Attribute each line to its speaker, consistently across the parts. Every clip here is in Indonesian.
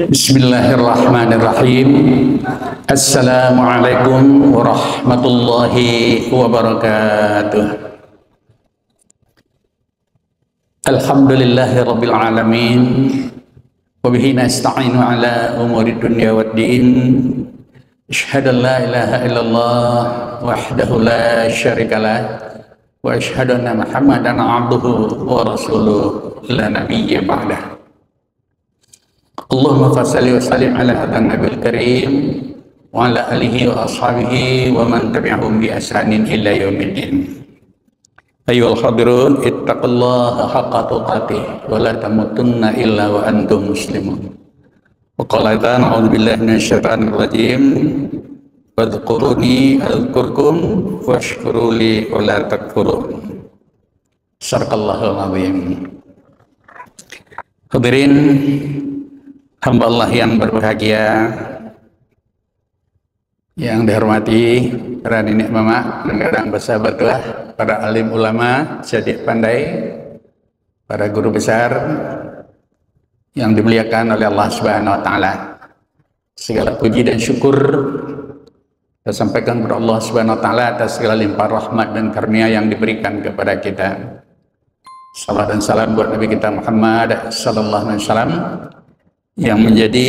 Speaker 1: Bismillahirrahmanirrahim. Assalamualaikum warahmatullahi wabarakatuh. Alhamdulillahi rabbil alamin. Wa bihi nasta'inu ala umuri dunya waddin. Asyhadu an la ilaha illallah wahdahu la syarikalah wa asyhadu anna Muhammadan abduhu wa rasuluh la nabiyya ba'dah. Allahumma fassalli wa sallim ala hadan nabil karim wa ala alihi wa ashabihi wa man tabi'ahum bi ihsanin ila yaumiddin. Ayyuhal hadirun ittaqullaha haqqa tuqatih wa la tamutunna illa wa antum muslimun. Wa qala ta'ala a'udzu billahi minasyaitonir rajim. Wadhkuruni adzkurkum washkuruli wa la takfurun. Sadaqallahul azim. Hadirin hamba Allah yang berbahagia, yang dihormati para nenek mama dan kadang bersahabatlah, para alim ulama, cerdik pandai, para guru besar yang dimuliakan oleh Allah Subhanahu wa taala. Segala puji dan syukur kita sampaikan kepada Allah Subhanahu wa taala atas segala limpah rahmat dan karunia yang diberikan kepada kita. Salam dan salam buat Nabi kita Muhammad sallallahu alaihi wasallam yang menjadi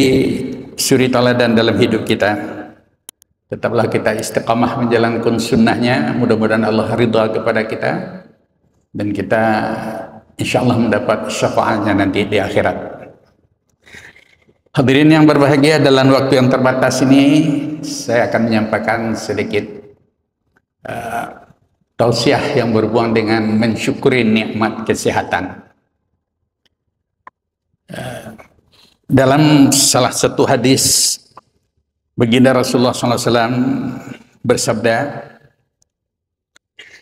Speaker 1: suri teladan dalam hidup kita. Tetaplah kita istiqamah menjalankan sunnahnya, mudah-mudahan Allah ridha kepada kita dan kita insyaallah mendapat syafaatnya nanti di akhirat. Hadirin yang berbahagia, dalam waktu yang terbatas ini saya akan menyampaikan sedikit tausiah yang berhubungan dengan mensyukuri nikmat kesehatan. Dalam salah satu hadis, baginda Rasulullah SAW bersabda,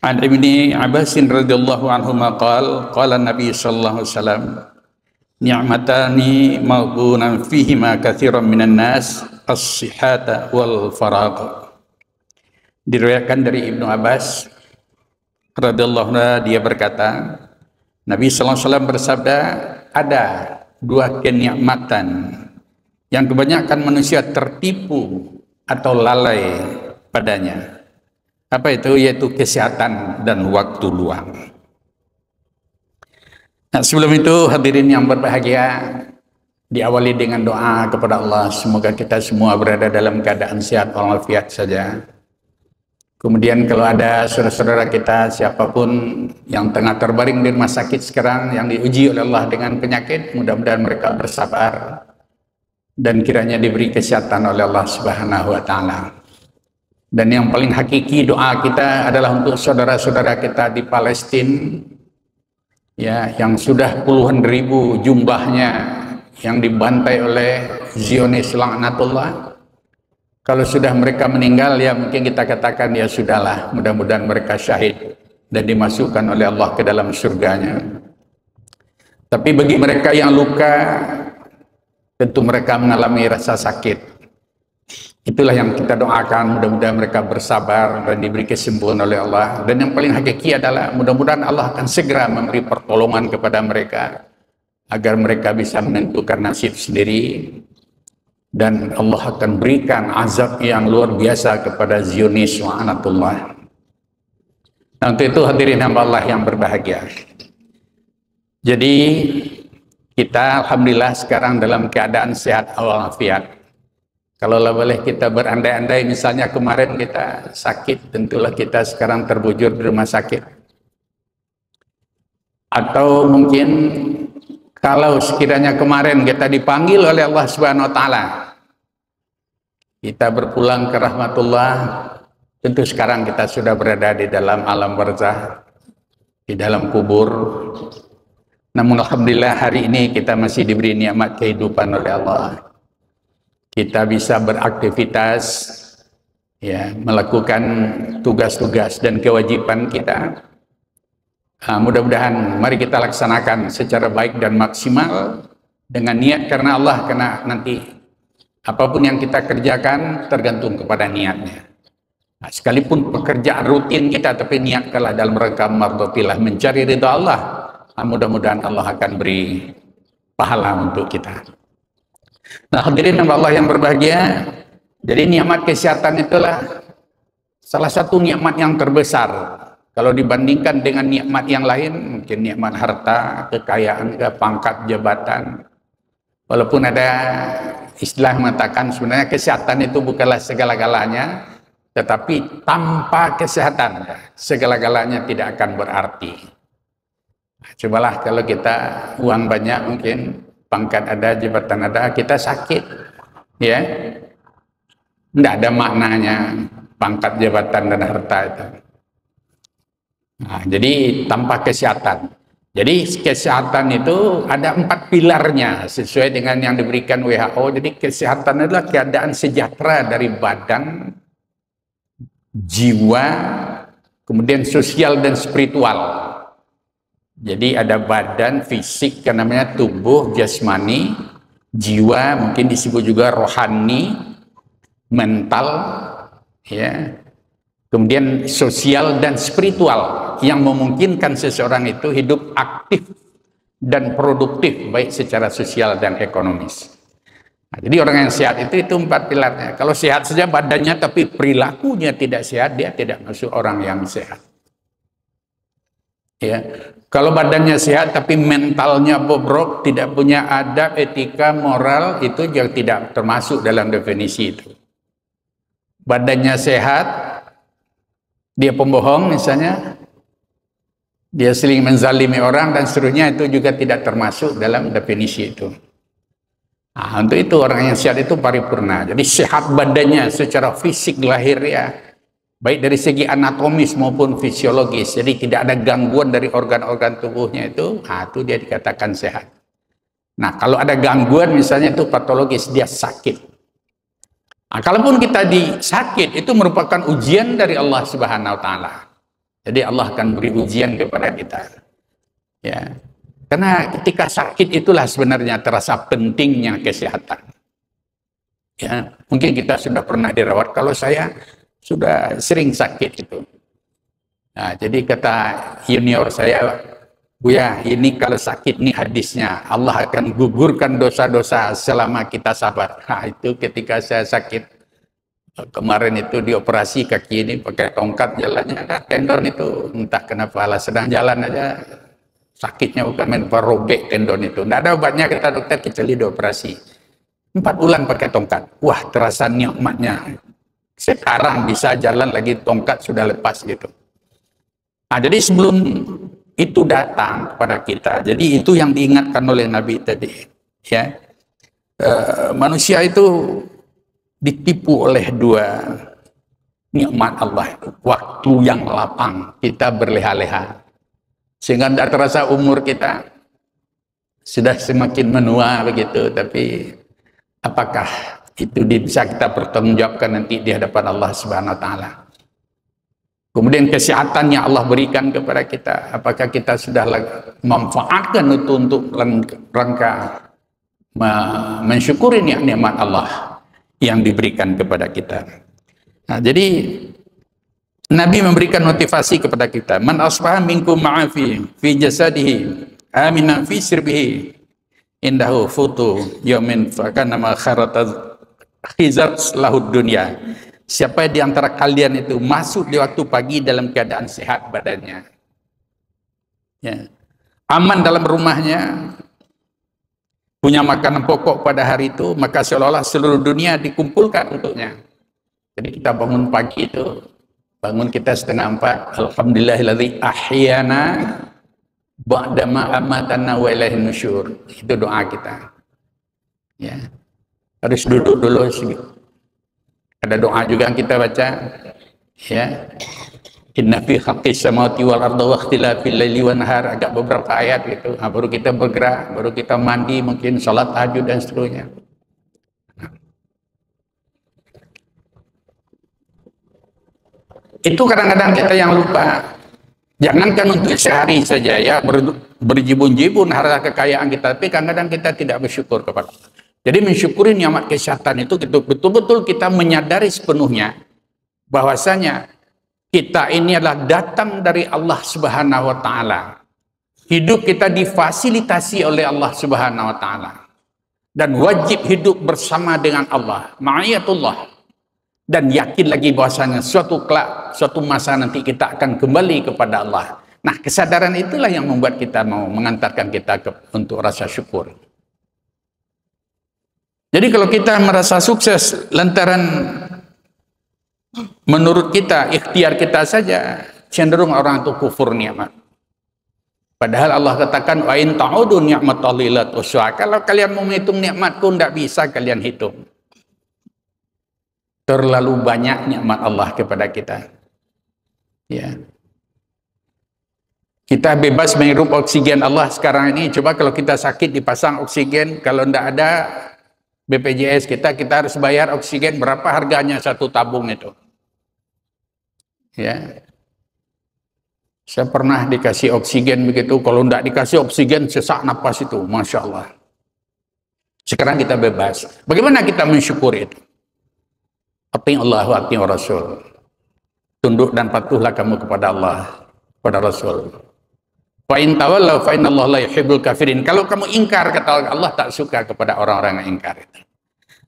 Speaker 1: "An Ibni Abbasin radhiyallahu anhu maqal, qala Nabi sallallahu alaihi wasallam, ni'matani maghbunan fihima katsiran minan nas, as-sihhata wal faragh." Diriwayatkan dari Ibnu Abbas radhiyallahu anhu, dia berkata, Nabi sallallahu alaihi wasallam bersabda, ada dua kenikmatan yang kebanyakan manusia tertipu atau lalai padanya. Apa itu? Yaitu kesehatan dan waktu luang. Nah, sebelum itu hadirin yang berbahagia, diawali dengan doa kepada Allah, semoga kita semua berada dalam keadaan sehat walafiat saja. Kemudian kalau ada saudara-saudara kita siapapun yang tengah terbaring di rumah sakit sekarang, yang diuji oleh Allah dengan penyakit, mudah-mudahan mereka bersabar dan kiranya diberi kesehatan oleh Allah Subhanahu wa taala. Dan yang paling hakiki doa kita adalah untuk saudara-saudara kita di Palestina, ya, yang sudah puluhan ribu jumlahnya yang dibantai oleh Zionis laknatullah. Kalau sudah mereka meninggal, ya mungkin kita katakan ya sudahlah, mudah-mudahan mereka syahid dan dimasukkan oleh Allah ke dalam surganya. Tapi bagi mereka yang luka, tentu mereka mengalami rasa sakit. Itulah yang kita doakan, mudah-mudahan mereka bersabar dan diberi kesembuhan oleh Allah. Dan yang paling hakiki adalah mudah-mudahan Allah akan segera memberi pertolongan kepada mereka agar mereka bisa menentukan nasib sendiri. Dan Allah akan berikan azab yang luar biasa kepada Zionis wa'anatullah. Nah, untuk itu hadirin hamba Allah yang berbahagia. Jadi kita alhamdulillah sekarang dalam keadaan sehat walafiat. Kalau boleh kita berandai-andai, misalnya kemarin kita sakit, tentulah kita sekarang terbujur di rumah sakit. Atau mungkin kalau sekiranya kemarin kita dipanggil oleh Allah Subhanahu wa taala, kita berpulang ke rahmatullah, tentu sekarang kita sudah berada di dalam alam barzah, di dalam kubur. Namun alhamdulillah hari ini kita masih diberi nikmat kehidupan oleh Allah. Kita bisa beraktivitas, ya, melakukan tugas-tugas dan kewajiban kita. Mudah-mudahan mari kita laksanakan secara baik dan maksimal dengan niat karena Allah, karena nanti apapun yang kita kerjakan tergantung kepada niatnya. Nah, sekalipun pekerjaan rutin kita, tapi niatkanlah dalam rangka mardhatillah, mencari ridha Allah. Mudah-mudahan Allah akan beri pahala untuk kita. Nah, hadirin Allah yang berbahagia, jadi nikmat kesehatan itulah salah satu nikmat yang terbesar. Kalau dibandingkan dengan nikmat yang lain, mungkin nikmat harta, kekayaan, pangkat, jabatan. Walaupun ada istilah mengatakan sebenarnya kesehatan itu bukanlah segala-galanya, tetapi tanpa kesehatan segala-galanya tidak akan berarti. Cobalah kalau kita uang banyak, mungkin pangkat ada, jabatan ada, kita sakit, ya, tidak ada maknanya pangkat, jabatan, dan harta itu. Nah, jadi tanpa kesehatan. Jadi kesehatan itu ada 4 pilarnya sesuai dengan yang diberikan WHO. Jadi kesehatan adalah keadaan sejahtera dari badan, jiwa, kemudian sosial dan spiritual. Jadi ada badan, fisik, yang namanya tubuh, jasmani, jiwa, mungkin disebut juga rohani, mental, ya. Kemudian sosial dan spiritual yang memungkinkan seseorang itu hidup aktif dan produktif baik secara sosial dan ekonomis. Nah, jadi orang yang sehat itu 4 pilarnya. Kalau sehat saja badannya tapi perilakunya tidak sehat, dia tidak masuk orang yang sehat. Ya. Kalau badannya sehat tapi mentalnya bobrok, tidak punya adab, etika, moral, itu juga tidak termasuk dalam definisi itu. Badannya sehat, dia pembohong misalnya, dia sering menzalimi orang dan seterusnya, itu juga tidak termasuk dalam definisi itu. Nah, untuk itu orang yang sehat itu paripurna. Jadi sehat badannya secara fisik lahir ya, baik dari segi anatomis maupun fisiologis. Jadi tidak ada gangguan dari organ-organ tubuhnya itu, nah, itu dia dikatakan sehat. Nah, kalau ada gangguan misalnya itu patologis, dia sakit. Nah, kalaupun kita sakit, itu merupakan ujian dari Allah Subhanahu wa Ta'ala. Jadi Allah akan beri ujian kepada kita. Ya. Karena ketika sakit itulah sebenarnya terasa pentingnya kesehatan. Ya, mungkin kita sudah pernah dirawat. Kalau saya sudah sering sakit itu. Nah, jadi kata junior saya, Buya, ini kalau sakit nih hadisnya, Allah akan gugurkan dosa-dosa selama kita sabar. Nah, itu ketika saya sakit kemarin itu dioperasi kaki ini pakai tongkat jalannya, tendon itu entah kenapa lah sedang jalan aja sakitnya bukan main, robek tendon itu. Tidak ada obatnya kata dokter kecuali dioperasi. 4 bulan pakai tongkat. Wah, terasa nikmatnya. Sekarang bisa jalan lagi, tongkat sudah lepas gitu. Nah, jadi sebelum itu datang kepada kita, jadi itu yang diingatkan oleh Nabi tadi, ya. Manusia itu ditipu oleh 2 nikmat Allah, waktu yang lapang, kita berleha-leha sehingga tidak terasa umur kita sudah semakin menua begitu. Tapi apakah itu bisa kita pertanggungjawabkan nanti di hadapan Allah Subhanahu wa Ta'ala? Kemudian kesehatan yang Allah berikan kepada kita, apakah kita sudah memanfaatkan itu untuk rangka mensyukuri nikmat Allah yang diberikan kepada kita? Nah, jadi Nabi memberikan motivasi kepada kita. Man asbaha minkum ma'afi fi jasadihi aminan fi sirbihi indahu futu yaumin fakana ma kharata khizat lahud dunya. Siapa di antara kalian itu masuk di waktu pagi dalam keadaan sehat badannya, ya, aman dalam rumahnya, punya makanan pokok pada hari itu, maka seolah-olah seluruh dunia dikumpulkan untuknya. Jadi kita bangun pagi itu, bangun kita 3:30, alhamdulillahilladzi ahyana ba'dama amatana wa ilaihin nusyur. Itu doa kita. Ya. Harus duduk dulu. Ada doa juga yang kita baca, ya. Inna fi khalqis samawati wal ardi wa ikhtilafil laili wan nahar, agak beberapa ayat gitu. Nah, baru kita bergerak, baru kita mandi, mungkin salat tahajud dan seterusnya. Itu kadang-kadang kita yang lupa. Jangankan untuk sehari saja ya, berjibun-jibun harta kekayaan kita, tapi kadang-kadang kita tidak bersyukur kepada Allah. Jadi mensyukuri nikmat kesehatan itu betul-betul kita menyadari sepenuhnya bahwasanya kita ini adalah datang dari Allah Subhanahu wa Ta'ala. Hidup kita difasilitasi oleh Allah Subhanahu wa Ta'ala. dan wajib hidup bersama dengan Allah, ma'iyatullah, dan yakin lagi bahwasanya suatu masa nanti kita akan kembali kepada Allah. Nah, kesadaran itulah yang membuat kita mau mengantarkan kita untuk rasa syukur. Jadi kalau kita merasa sukses lantaran menurut kita, ikhtiar kita saja, cenderung orang itu kufur nikmat. Padahal Allah katakan, wa in ta'udu ni'matallahi la tuhsuha. Kalau kalian mau menghitung nikmatku, tidak bisa kalian hitung. Terlalu banyak nikmat Allah kepada kita. Ya. Kita bebas menghirup oksigen Allah sekarang ini. Coba kalau kita sakit dipasang oksigen, kalau tidak ada BPJS kita harus bayar oksigen berapa harganya satu tabung itu. Ya. Saya pernah dikasih oksigen begitu, kalau tidak dikasih oksigen sesak napas itu, Masya Allah. Sekarang kita bebas. Bagaimana kita mensyukuri itu? Ati Allah wa ati Rasul. Tunduk dan patuhlah kamu kepada Allah, kepada Rasul. Fa in tawallaw fa innallaha la yuhibbul kafirin. Kalau kamu ingkar, kata Allah tak suka kepada orang-orang yang ingkar itu.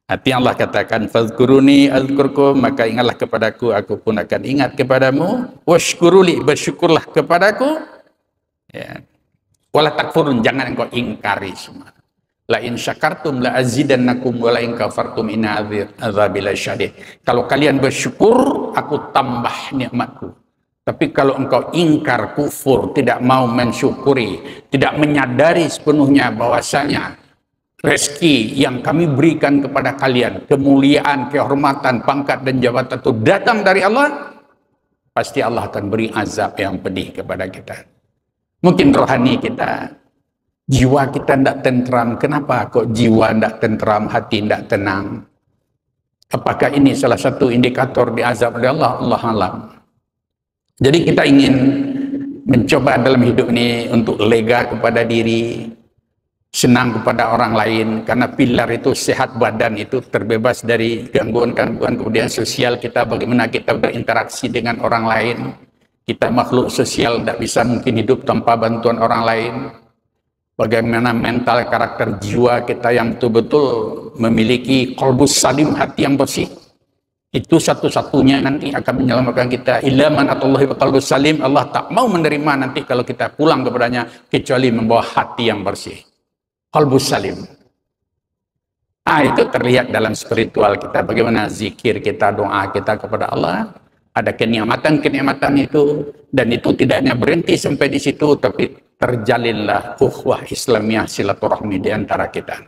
Speaker 1: Hati Allah katakan, fadhkuruni azkurkum, maka ingatlah kepadaku, aku pun akan ingat kepadamu. Washkuruli, bersyukurlah kepadaku. Ya. Wala takfurun, jangan engkau ingkari semua. La in syakartum la azidannakum wa la in kafartum inna azabi lasyadid. Kalau kalian bersyukur, aku tambah nikmatku. Tapi kalau engkau ingkar, kufur, tidak mau mensyukuri, tidak menyadari sepenuhnya bahwasanya rezeki yang kami berikan kepada kalian, kemuliaan, kehormatan, pangkat dan jabatan itu datang dari Allah, pasti Allah akan beri azab yang pedih kepada kita. Mungkin rohani kita, jiwa kita tidak tentram. Kenapa kok jiwa tidak tentram, hati tidak tenang? Apakah ini salah satu indikator diazab oleh Allah? Allah alam. Jadi kita ingin mencoba dalam hidup ini untuk lega kepada diri, senang kepada orang lain, karena pilar itu sehat badan itu terbebas dari gangguan-gangguan. Kemudian sosial kita, bagaimana kita berinteraksi dengan orang lain. Kita makhluk sosial, tidak bisa mungkin hidup tanpa bantuan orang lain. Bagaimana mental, karakter, jiwa kita yang betul-betul memiliki qalbus salim, hati yang bersih. Itu satu-satunya nanti akan menyelamatkan kita. Illa man atallahi wa qalbus salim. Allah tak mau menerima nanti kalau kita pulang kepadanya kecuali membawa hati yang bersih. Qalbus salim. Itu terlihat dalam spiritual kita. Bagaimana zikir kita, doa kita kepada Allah. Ada kenikmatan-kenikmatan itu. Dan itu tidak hanya berhenti sampai di situ, tapi terjalinlah ukhuwah Islamiyah, silaturahmi di antara kita.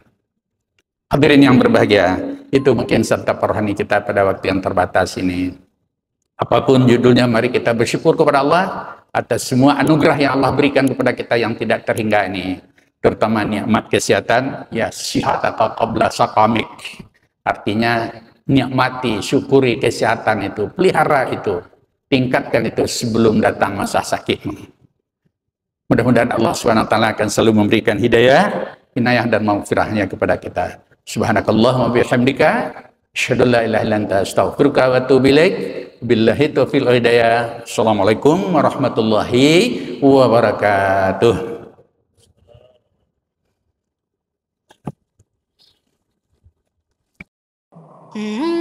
Speaker 1: Hadirin yang berbahagia, itu mungkin serta rohani kita pada waktu yang terbatas ini. Apapun judulnya, mari kita bersyukur kepada Allah atas semua anugerah yang Allah berikan kepada kita yang tidak terhingga ini. Terutama nikmat kesehatan, ya sihat atau qabla saqamik. Artinya nikmati, syukuri kesehatan itu, pelihara itu, tingkatkan itu sebelum datang masa sakitmu. Mudah-mudahan Allah SWT akan selalu memberikan hidayah, inayah dan maghfirahnya kepada kita. Subhanakallahumma bihamdika, asyhadu an la ilaha illa anta, astaghfiruka wa atubu ilaik. Billahi taufiq wal hidayah. Assalamualaikum warahmatullahi wabarakatuh.
Speaker 2: Mm-hmm.